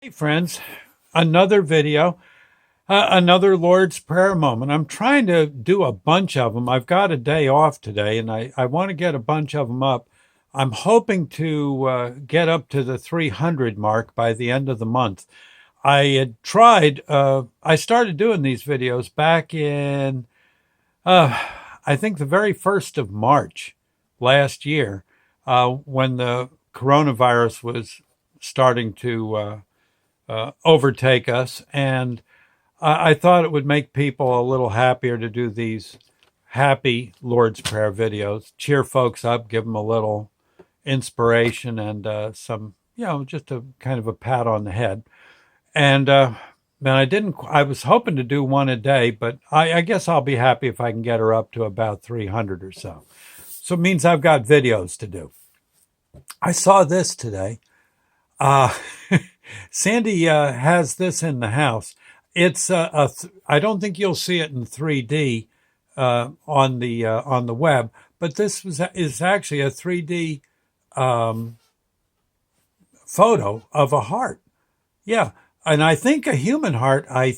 Hey friends, another video, another Lord's Prayer moment. I'm trying to do a bunch of them. I've got a day off today and I want to get a bunch of them up. I'm hoping to get up to the 300 mark by the end of the month. I started doing these videos back in, I think the very 1st of March last year, when the coronavirus was starting to overtake us. And I thought it would make people a little happier to do these happy Lord's Prayer videos, cheer folks up, give them a little inspiration and some, just a kind of a pat on the head. And man, I was hoping to do one a day, but I guess I'll be happy if I can get her up to about 300 or so. So it means I've got videos to do. I saw this today. Uh, Sandy has this in the house. It's I don't think you'll see it in 3D on the web, but is actually a 3D photo of a heart. Yeah, and I think a human heart. I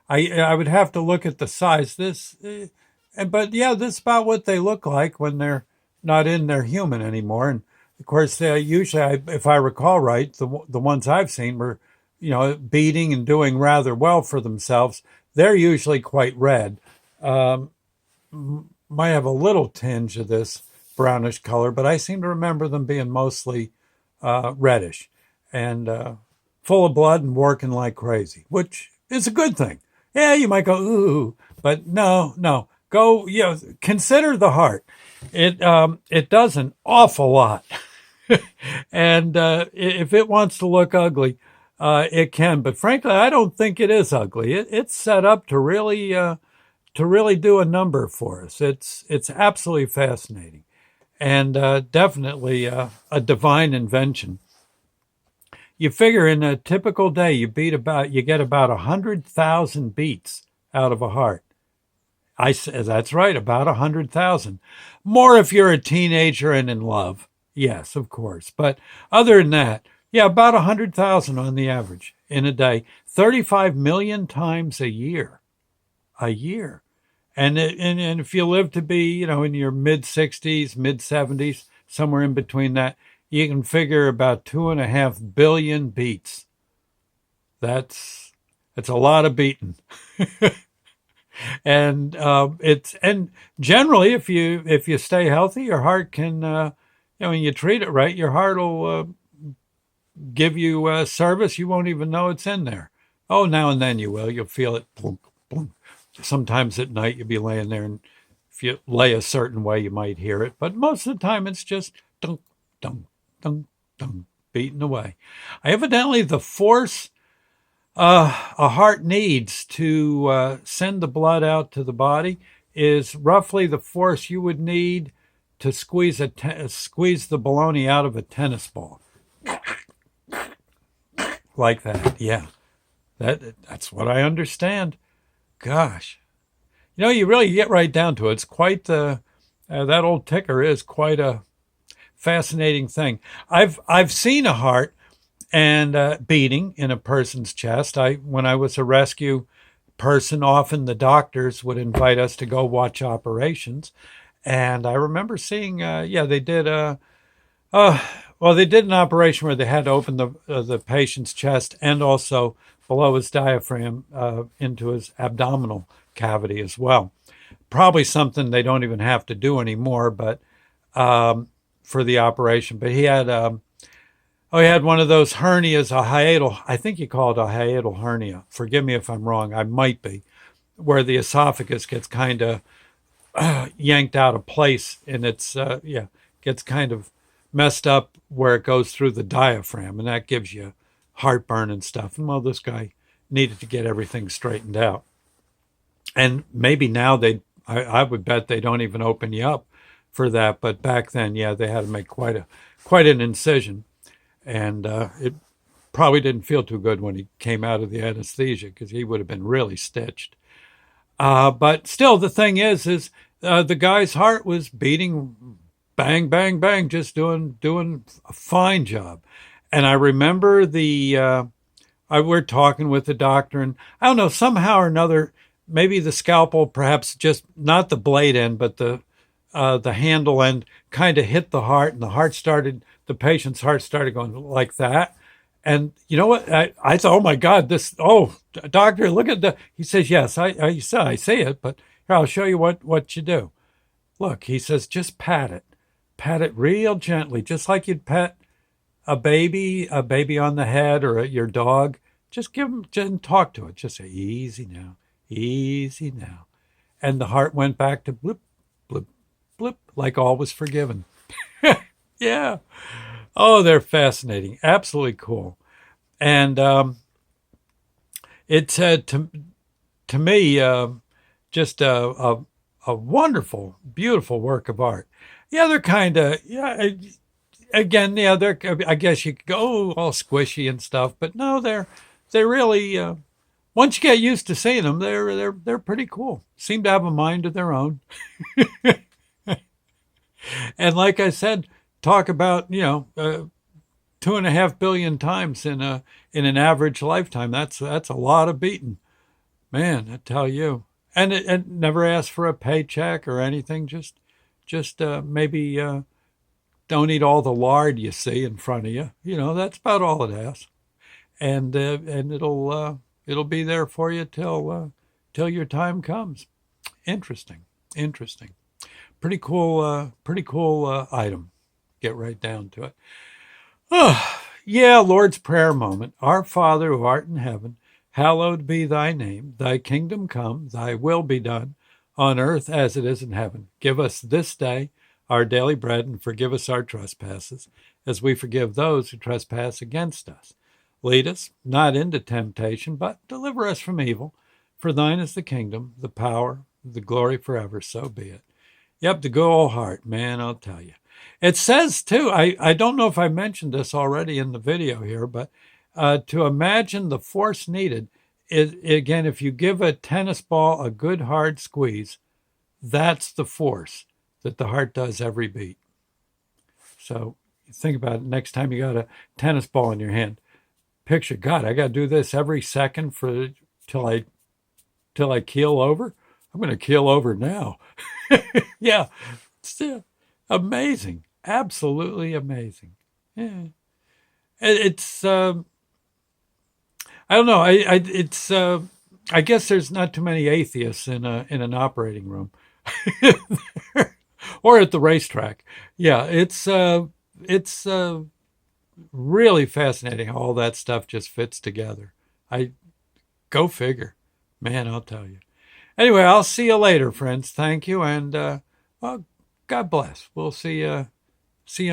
would have to look at the size. But yeah, this is about what they look like when they're not in their human anymore. And of course, usually, if I recall right, the ones I've seen were, beating and doing rather well for themselves. They're usually quite red. Um, might have a little tinge of this brownish color, but I seem to remember them being mostly reddish and full of blood and working like crazy, which is a good thing. Yeah, you might go, ooh, but no. Go, consider the heart. It does an awful lot. And if it wants to look ugly, it can. But frankly, I don't think it is ugly. It's set up to really do a number for us. It's absolutely fascinating, and definitely a divine invention. You figure in a typical day, you get about 100,000 beats out of a heart. That's right, about 100,000. More if you're a teenager and in love. Yes, of course. But other than that, yeah, about 100,000 on the average in a day. 35 million times a year. A year. And if you live to be, in your mid 60s, mid 70s, somewhere in between that, you can figure about 2.5 billion beats. That's a lot of beating. And generally, if you stay healthy, your heart can, when you treat it right, your heart will give you service. You won't even know it's in there. Oh, now and then you will. You'll feel it. Boom, boom. Sometimes at night you'll be laying there, and if you lay a certain way, you might hear it. But most of the time, it's just dunk, dunk, dunk, dunk, beating away. Evidently, the force a heart needs to send the blood out to the body is roughly the force you would need to squeeze the baloney out of a tennis ball, like that. Yeah, that's what I understand. Gosh, you really get right down to it. It's quite that old ticker is quite a fascinating thing. I've seen a heart and beating in a person's chest. When I was a rescue person, often the doctors would invite us to go watch operations, and I remember seeing, they did they did an operation where they had to open the patient's chest and also below his diaphragm into his abdominal cavity as well. Probably something they don't even have to do anymore, but for the operation. But he had one of those hernias, I think you call it a hiatal hernia. Forgive me if I'm wrong. I might be, where the esophagus gets kind of yanked out of place, and gets kind of messed up where it goes through the diaphragm, and that gives you heartburn and stuff. And well, this guy needed to get everything straightened out. And maybe now I would bet they don't even open you up for that. But back then, yeah, they had to make quite an incision. And it probably didn't feel too good when he came out of the anesthesia, because he would have been really stitched. But still, the thing is the guy's heart was beating bang, bang, bang, just doing a fine job. And I remember we're talking with the doctor, and I don't know, somehow or another, maybe the scalpel, perhaps just not the blade end, but the handle end, kind of hit the heart, and the patient's heart started going like that. And you know what? I thought, oh my God, doctor, look at the. He says, yes, I see it, but here, I'll show you what you do. Look, he says, just pat it real gently, just like you'd pet a baby on the head, or your dog. Just give him, just talk to it. Just say, easy now. And the heart went back to blip, blip, blip, like all was forgiven. Yeah. Oh, they're fascinating. Absolutely cool. And it said to me, just a wonderful, beautiful work of art. Yeah, they're kind of, yeah, again, yeah, they're, I guess you could go, oh, all squishy and stuff, but no, they really, once you get used to seeing them, they're pretty cool. Seem to have a mind of their own. And like I said, talk about, 2.5 billion times in an average lifetime. That's a lot of beating, man. I tell you. And it never ask for a paycheck or anything. Just maybe don't eat all the lard you see in front of you. That's about all it asks. And it'll be there for you till your time comes. Interesting, interesting. Pretty cool item. Get right down to it. Oh, yeah, Lord's Prayer moment. Our Father who art in heaven, hallowed be thy name. Thy kingdom come, thy will be done, on earth as it is in heaven. Give us this day our daily bread, and forgive us our trespasses, as we forgive those who trespass against us. Lead us not into temptation, but deliver us from evil. For thine is the kingdom, the power, the glory forever. So be it. Yep, the good old heart, man, I'll tell you. It says, too, I don't know if I mentioned this already in the video here, but to imagine the force needed, again, if you give a tennis ball a good hard squeeze, that's the force that the heart does every beat. So think about it next time you got a tennis ball in your hand. Picture, God, I got to do this every second till I keel over. I'm going to keel over now. Yeah, still amazing, absolutely amazing. Yeah, it's I don't know. It's I guess there's not too many atheists in an operating room or at the racetrack. Yeah, it's really fascinating how all that stuff just fits together. I Go figure, man. I'll tell you. Anyway, I'll see you later, friends. Thank you, and well, God bless. We'll see you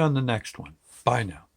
on the next one. Bye now.